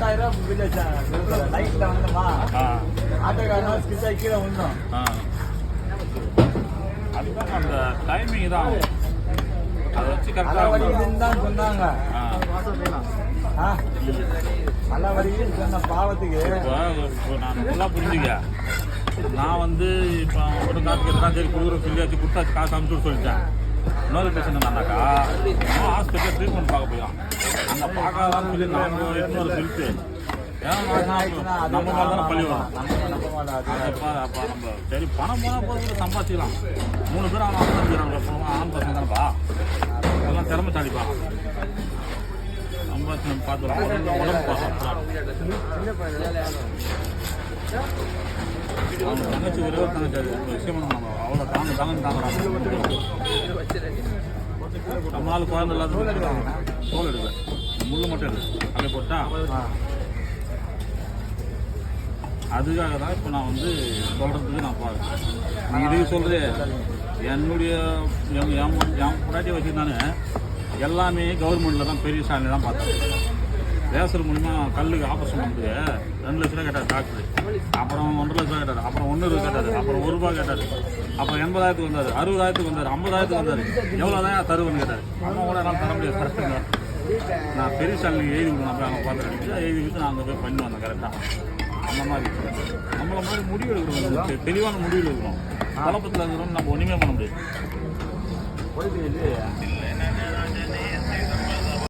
10,000 ரூபா பில் லைட்ல வந்தோமா ஆட்டோக்காரனா ஸ்கிட் ஆகி கீழே வந்தோம். அதுதான் அந்த டைமிங் தான் அதை வச்சு நல்லா கரெக்டாக வடிக்குதுன்னு தான் சொன்னாங்க. நல்லா வடிக்குதுன்னு சொன்ன பாவத்துக்கு இப்போ நான் நல்லா புரிஞ்சுக்க. நான் வந்து இப்போ ஒரு காசு கேட்டால் சரி கொடுக்குற சொல்லியாச்சு கொடுத்தாச்சு காசு அனுப்பிச்சு சொல்லிட்டேன். இன்னொரு பேஷண்ட் இருந்தாக்கா ஹாஸ்பிட்டலில் ட்ரீட்மெண்ட் பார்க்க போயிடும். அங்கே பார்க்காதான்னு சொல்லி நாங்கள் இன்னொரு சொல்லிட்டு நம்ம மேலே தானே பள்ளி வரும். அப்போ நம்ம சரி பணம் போனால் போது சம்பாதிச்சிக்கலாம். 3 பேர் அவன் ஆண் பசங்க தானேப்பா, அதெல்லாம் திறமைச்சாடிப்பா. சம்பாதிச்சு நம்ம பார்த்துக்கலாம், உடம்பு பார்க்கலாம். அவங்க தங்கச்சி ஒரே தங்கச்சி விஷயம் நம்ம அவ்வளோ தாங்குறாங்க. நம்மளால குழந்தை இல்லாத தோல் எடுப்பேன், முள்ளு மட்டும் எடுப்பேன் அப்படியே போட்டா. அதுக்காக தான் இப்போ நான் வந்து சொல்கிறதுக்கு நான் பார்க்குறேன். நீ இதுக்கு சொல்கிறேன். என்னுடைய என் பொண்டாட்டியை வச்சுருந்தானே எல்லாமே கவர்மெண்ட்டில் தான் பெரிய ஸ்டாண்டில் தான் பார்த்தேன். லேசர் மூலிமா கல்லுக்கு ஆப்ரேஷன் பண்ணுறது 2 லட்ச ரூபா கேட்டார் டாக்டர். அப்புறம் 1.5 லட்ச ரூபா கேட்டார். அப்புறம் 1 கேட்டார். அப்புறம் 1 ரூபா கேட்டார். அப்புறம் 80,000 வந்தார், 60,000 வந்தார், 50,000 வந்தார். எவ்வளோ தான் தருவன்னு கேட்டார். அம்மா கூட என்னால் தர முடியாது கரெக்டுங்க. நான் பெரிய ஸ்டாண்டில் எழுதி விடணும். அப்போ அங்கே பார்த்துட்டு எழுதி விட்டு நான் அங்கே போய் பண்ணி வந்தேன் கரெக்டாக. அந்த மாதிரி நம்மள மாதிரி முடிவு எடுக்கணும், தெளிவான முடிவு எடுக்கணும். குழப்பத்தில் இருக்கிறோம் நம்ம ஒன்றுமே பண்ண முடியாது.